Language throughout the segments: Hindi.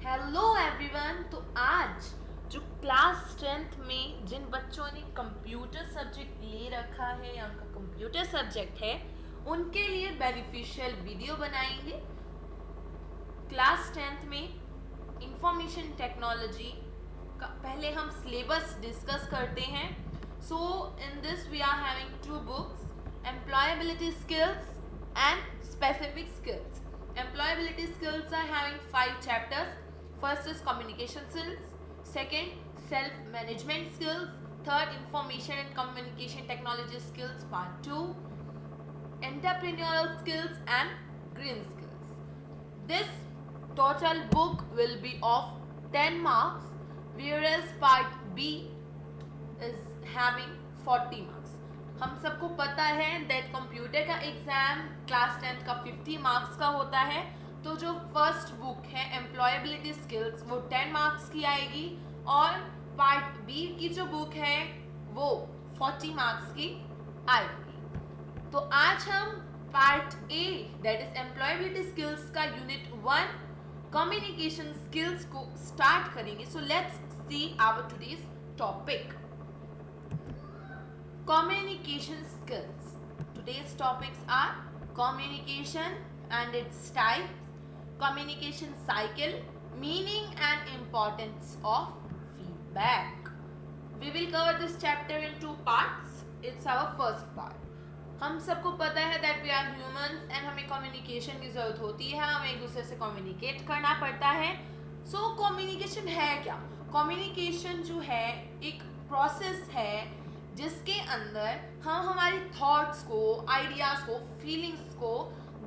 Hello everyone. तो आज जो क्लास 10th में जिन बच्चों ने कंप्यूटर सब्जेक्ट ले रखा है या उनका कंप्यूटर सब्जेक्ट है उनके लिए बेनिफिशियल वीडियो बनाएंगे। क्लास 10th में इंफॉर्मेशन टेक्नोलॉजी का पहले हम सिलेबस डिस्कस करते हैं। So in this we are having two books, employability skills and specific skills. Employability skills are having 5 chapters. First is communication skills, second self management skills, third information and communication technology skills part 2, entrepreneurial skills and green skills. This total book will be of 10 marks, whereas part B is having 40 marks. हम सबको पता है दैट कंप्यूटर का एग्जाम क्लास 10th का 50 मार्क्स का होता है। तो जो फर्स्ट बुक है एम्प्लॉयबिलिटी स्किल्स वो 10 मार्क्स की आएगी और पार्ट बी की जो बुक है वो 40 मार्क्स की आएगी। तो आज हम part A that is employability skills का यूनिट 1 कम्युनिकेशन स्किल्स को स्टार्ट करेंगे। So let's see our today's topic. Communication skills. Today's topics are communication and its types, communication cycle, meaning and importance of feedback. We will cover this chapter in 2 parts. It's our first part. हम सबको पता है that we are humans and हमें communication की ज़रूरत होती है, हमें एक दूसरे से communicate करना पड़ता है. So communication है क्या? Communication जो है एक process है जिसके अंदर हम हमारी थॉट्स को, आइडियाज़ को, फीलिंग्स को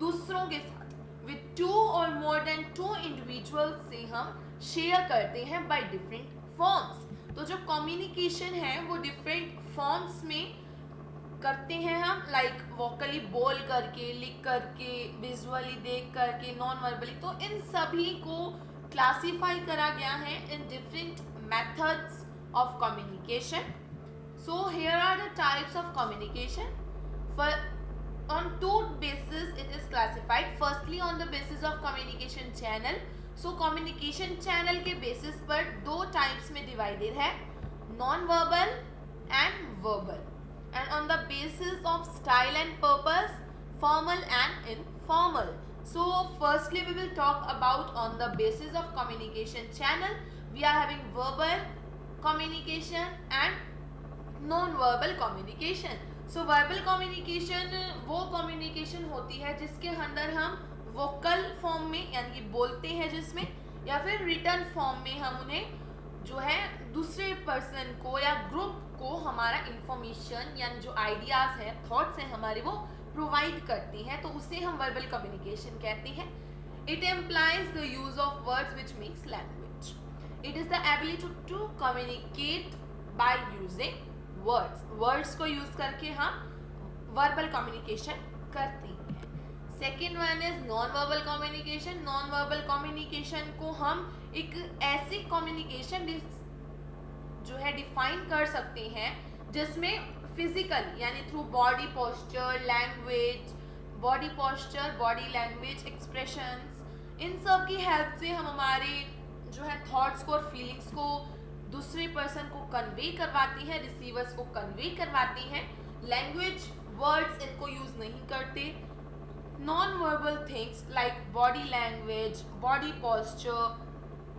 दूसरों के साथ विद 2 और मोर देन 2 इंडिविजुअल्स से हम शेयर करते हैं बाय डिफरेंट फॉर्म्स. तो जो कम्युनिकेशन है वो डिफरेंट फॉर्म्स में करते हैं हम, लाइक वोकली बोल करके, लिख करके, विजुअली देख करके, नॉन वर्बली. तो इन सभी को क्लासीफाई करा गया है in different methods of communication. So here are the types of communication. For on 2 basis it is classified. Firstly on the basis of communication channel. So communication channel के basis पर 2 types में divided है, non-verbal and verbal. And on the basis of style and purpose, formal and informal. So firstly we will talk about on the basis of communication channel. We are having verbal communication and non verbal communication. So verbal communication वो कम्युनिकेशन होती है जिसके अंदर हम वोकल फॉर्म में यानी कि बोलते हैं जिसमें, या फिर रिटर्न फॉर्म में हम उन्हें जो है दूसरे पर्सन को या ग्रुप को हमारा इंफॉर्मेशन यानी जो आइडियाज़ हैं, थॉट्स हैं हमारे, वो प्रोवाइड करती हैं. तो उसे हम वर्बल कम्युनिकेशन कहते हैं. It employs the use of words which means language. It is the ability to communicate by using words को यूज करके हम वर्बल कम्युनिकेशन करते हैं. Second one is non verbal communication. Non verbal communication को हम एक ऐसी कम्युनिकेशन जो है डिफाइन कर सकते हैं जिसमें फिजिकल यानी through body posture, language, body posture, body language, expressions, इन सब की हेल्प से हम हमारे जो है थॉट्स को और फीलिंग्स को दूसरे पर्सन को कन्वे करवाती है, रिसीवर्स को कन्वे करवाती हैं. लैंग्वेज वर्ड्स इनको यूज नहीं करते. Non verbal things like body language, body posture,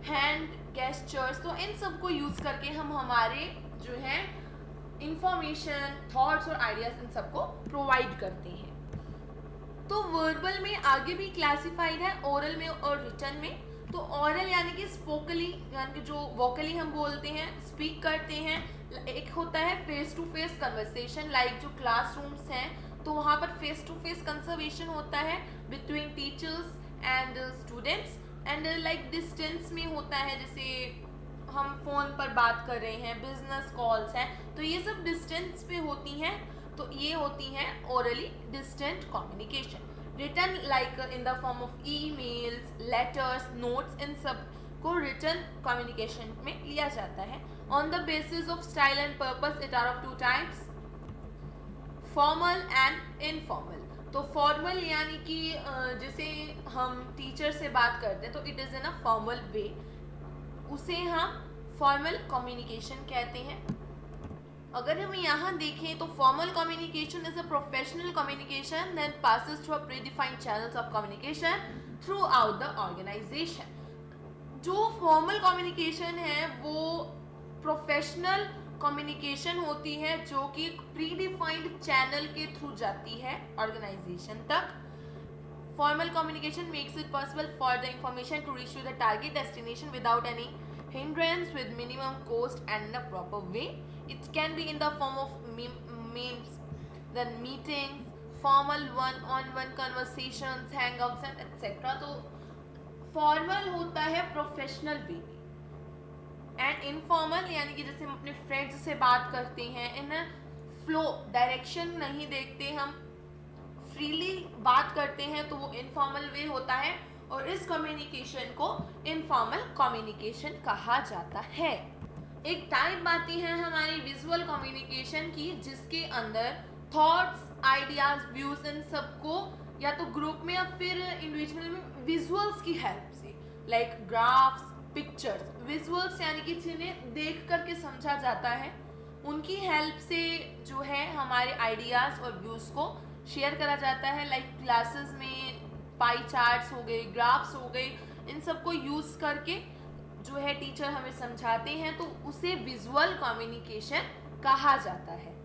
hand gestures, तो इन सब को यूज करके हम हमारे जो है इंफॉर्मेशन, थॉट्स और आइडियाज इन सबको प्रोवाइड करते हैं. तो वर्बल में आगे भी क्लासिफाइड है, ओरल में और रिटन में. तो ऑरल यानी कि स्पोकली यानी कि जो वोकली हम बोलते हैं, स्पीक करते हैं. एक होता है face to face conversation, like जो क्लासरूम्स हैं तो वहाँ पर फेस टू फेस कंसर्वेशन होता है between teachers and students. And like distance में होता है, जैसे हम फ़ोन पर बात कर रहे हैं, बिजनेस कॉल्स हैं, तो ये सब डिस्टेंस पे होती हैं. तो ये होती हैं orally distant communication. Written like in the form of emails, letters, notes, इन सब को रिटर्न कम्युनिकेशन में लिया जाता है. On the basis of style and purpose it are of 2 types, formal and informal. तो फॉर्मल यानी कि जैसे हम टीचर से बात करते हैं तो it is in a formal way, उसे हम फॉर्मल कम्युनिकेशन कहते हैं। अगर हम यहाँ देखें तो formal communication is a professional communication that passes through a predefined channels of communication throughout the organisation. जो फॉर्मल कम्युनिकेशन है वो प्रोफेशनल कम्युनिकेशन होती है जो कि एक प्रीडिफाइंड चैनल के थ्रू जाती है ऑर्गेनाइजेशन तक। Formal communication makes it possible for the information to reach to the target destination without any hindrance with minimum cost and in a proper way. It can be in the form of memes, then meetings, formal one-on-one conversations, hangouts and etc. तो फॉर्मल होता है प्रोफेशनल वे में, एंड इनफॉर्मल यानी कि जैसे हम अपने फ्रेंड्स से बात करते हैं इन फ्लो डायरेक्शन नहीं देखते, हम फ्रीली बात करते हैं, तो वो इनफॉर्मल वे होता है और इस कम्युनिकेशन को इनफॉर्मल कम्युनिकेशन कहा जाता है। एक टाइप आती है हमारी विजुअल कम्युनिकेशन की जिसके अंदर थॉट्स, आइडियाज, व्यूज इन सबको या तो ग्रुप में या फिर इंडिविजुअल में विजुअल्स की हेल्प से, लाइक ग्राफ्स, पिक्चर्स, विजुअल्स यानी कि जिन्हें देख करके समझा जाता है, उनकी हेल्प से जो है हमारे आइडियाज और व्यूज को शेयर करा जाता है। लाइक क्लासेस में पाई चार्ट्स हो गए, ग्राफ्स हो गए, इन सबको यूज करके जो है टीचर हमें समझाते हैं, तो उसे विजुअल कम्युनिकेशन कहा जाता है।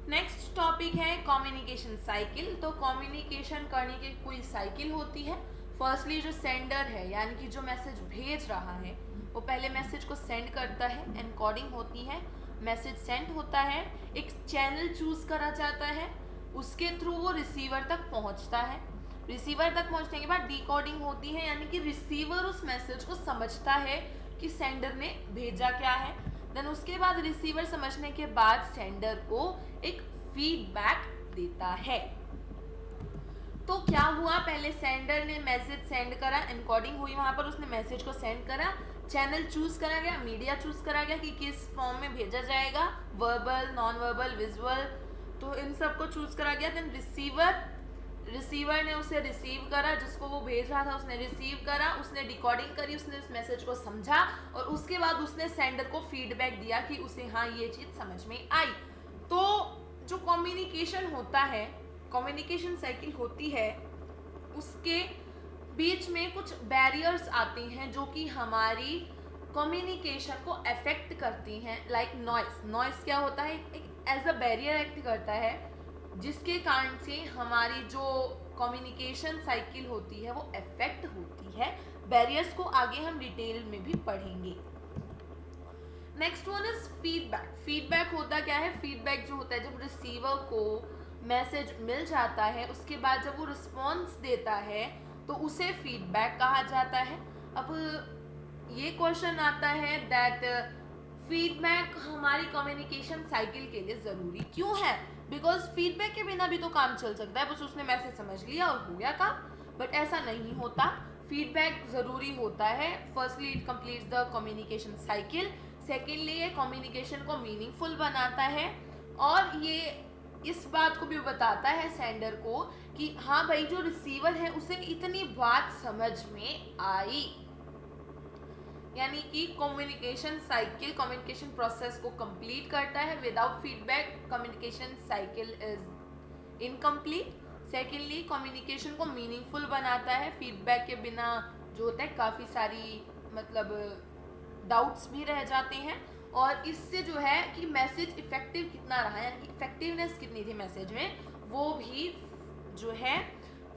नेक्स्ट टॉपिक है कम्युनिकेशन साइकिल। तो कम्युनिकेशन करने की कोई साइकिल होती है। फर्स्टली जो सेंडर है यानी कि जो मैसेज भेज रहा है वो पहले मैसेज को सेंड करता है, एनकोडिंग होती है, मैसेज सेंड होता है, एक चैनल चूज करा जाता है, उसके थ्रू वो रिसीवर तक पहुंचता है। रिसीवर तक पहुंचने के बाद डिकोडिंग होती है यानी कि रिसीवर उस मैसेज को समझता है कि सेंडर ने भेजा क्या है। देन उसके बाद रिसीवर समझने के बाद सेंडर को एक फीडबैक देता है। तो क्या हुआ, पहले सेंडर ने मैसेज सेंड करा, एनकोडिंग हुई, वहां पर उसने मैसेज को सेंड करा, चैनल चूज करा गया, मीडिया चूज करा गया कि किस फॉर्म में भेजा जाएगा, वर्बल, नॉन वर्बल, विजुअल, तो इन सब को चूज करा गया। देन रिसीवर ने उसे रिसीव करा, जिसको वो भेज रहा था उसने रिसीव करा, उसने डिकोडिंग करी, उसने उस मैसेज को समझा और उसके बाद उसने सेंडर को फीडबैक दिया कि उसे हाँ ये चीज़ समझ में आई। तो जो कम्युनिकेशन होता है, कम्युनिकेशन साइकिल होती है, उसके बीच में कुछ बैरियर्स आती हैं जो कि हमारी कम्युनिकेशन को अफेक्ट करती हैं। लाइक नॉइस क्या होता है, एक एज अ बैरियर एक्ट करता है जिसके कारण से हमारी जो कम्युनिकेशन साइकिल होती है वो अफेक्ट होती है। बैरियर्स को आगे हम डिटेल में भी पढ़ेंगे। Next one is feedback. Feedback होता क्या है, फीडबैक जो होता है जब रिसीवर को मैसेज मिल जाता है उसके बाद जब वो रिस्पॉन्स देता है तो उसे फीडबैक कहा जाता है। अब ये क्वेश्चन आता है दैट फीडबैक हमारी कम्युनिकेशन साइकिल के लिए ज़रूरी क्यों है, बिकॉज फीडबैक के बिना भी तो काम चल सकता है, बस उसने मैसेज समझ लिया और हो गया काम, बट ऐसा नहीं होता। फीडबैक ज़रूरी होता है। Firstly it completes the communication cycle, secondly ये कम्युनिकेशन को मीनिंगफुल बनाता है और ये इस बात को भी बताता है सेंडर को कि हाँ भाई जो रिसीवर है उसे इतनी बात समझ में आई, यानी कि कम्युनिकेशन साइकिल कम्युनिकेशन प्रोसेस को कंप्लीट करता है। Without feedback communication cycle is incomplete. Secondly communication को मीनिंगफुल बनाता है। फीडबैक के बिना जो होता है काफ़ी सारी मतलब डाउट्स भी रह जाते हैं और इससे जो है कि मैसेज इफेक्टिव कितना रहा, यानी कि इफेक्टिवनेस कितनी थी मैसेज में, वो भी जो है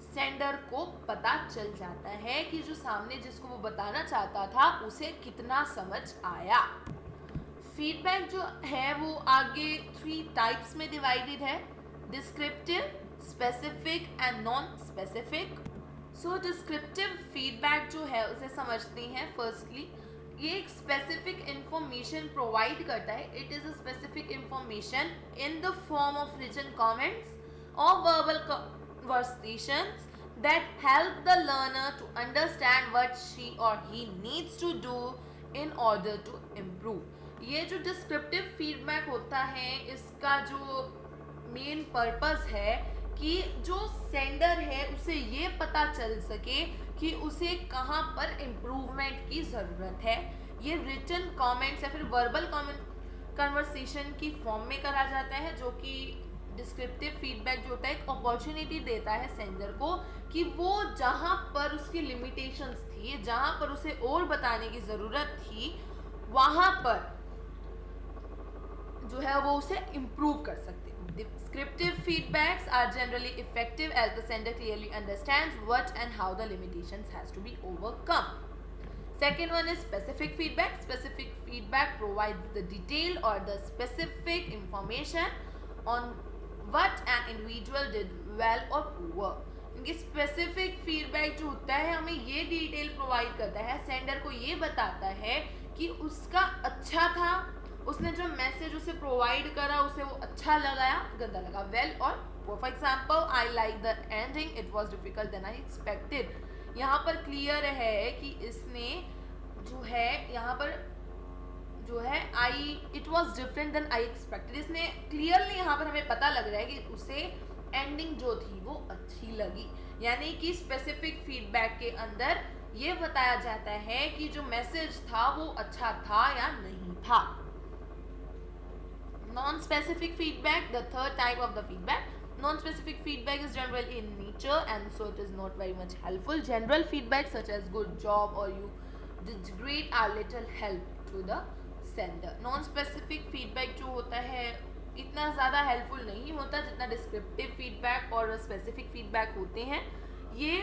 सेंडर को पता चल जाता है कि जो सामने जिसको वो बताना चाहता था उसे कितना समझ आया। फीडबैक जो है वो आगे 3 टाइप्स में डिवाइडेड है, descriptive, specific and non specific. So descriptive feedback जो है उसे समझते हैं। फर्स्टली ये एक स्पेसिफिक इंफॉर्मेशन प्रोवाइड करता है। It is a specific information in the form of written comments और verbal conversations that help the learner to understand what she or he needs to do in order to improve. ये जो डिस्क्रिप्टिव फीडबैक होता है इसका जो मेन पर्पस है कि जो सेंडर है उसे ये पता चल सके कि उसे कहाँ पर इम्प्रूवमेंट की ज़रूरत है। ये रिटन कमेंट्स या फिर वर्बल कन्वर्सेशन की फॉर्म में करा जाता है, जो कि डिस्क्रिप्टिव फीडबैक जो होता है एक अपॉर्चुनिटी देता है सेंडर को कि वो जहाँ पर उसकी लिमिटेशंस थी, जहाँ पर उसे और बताने की ज़रूरत थी, वहाँ पर जो है वो उसे इम्प्रूव कर सकते हैं। Descriptive feedbacks are generally effective as the sender clearly understands what and how the limitations has to be overcome. Second one is specific feedback. Specific feedback provides the detail or the specific information on what an individual did well or poor. इनकी स्पेसिफिक फीडबैक जो होता है हमें ये डिटेल प्रोवाइड करता है, सेंडर को ये बताता है कि उसका अच्छा था, उसने जो मैसेज उसे प्रोवाइड करा उसे वो अच्छा लगा या गंदा लगा, वेल और for example I like the ending, it was difficult then I expected. यहाँ पर क्लियर है कि इसने जो है यहाँ पर जो है it was different then I expected, इसने क्लियरली यहाँ पर हमें पता लग रहा है कि उसे एंडिंग जो थी वो अच्छी लगी। यानी कि स्पेसिफिक फीडबैक के अंदर ये बताया जाता है कि जो मैसेज था वो अच्छा था या नहीं था। Non-specific feedback, the third type of the feedback. Non-specific feedback is general in nature and so it is not very much helpful. General feedback such as good job or you did great are little help to the sender. Non-specific feedback जो होता है इतना ज़्यादा हेल्पफुल नहीं होता जितना डिस्क्रिप्टिव फीडबैक और स्पेसिफिक फीडबैक होते हैं। ये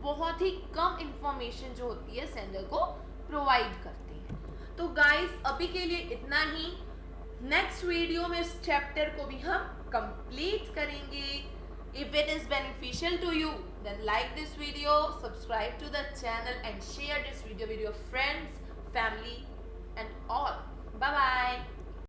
बहुत ही कम इंफॉर्मेशन जो होती है सेंडर को प्रोवाइड करते हैं। तो गाइस अभी के लिए इतना ही। नेक्स्ट वीडियो में इस चैप्टर को भी हम कंप्लीट करेंगे। If it is beneficial to you then like this video, subscribe to the channel and share this video with your friends, family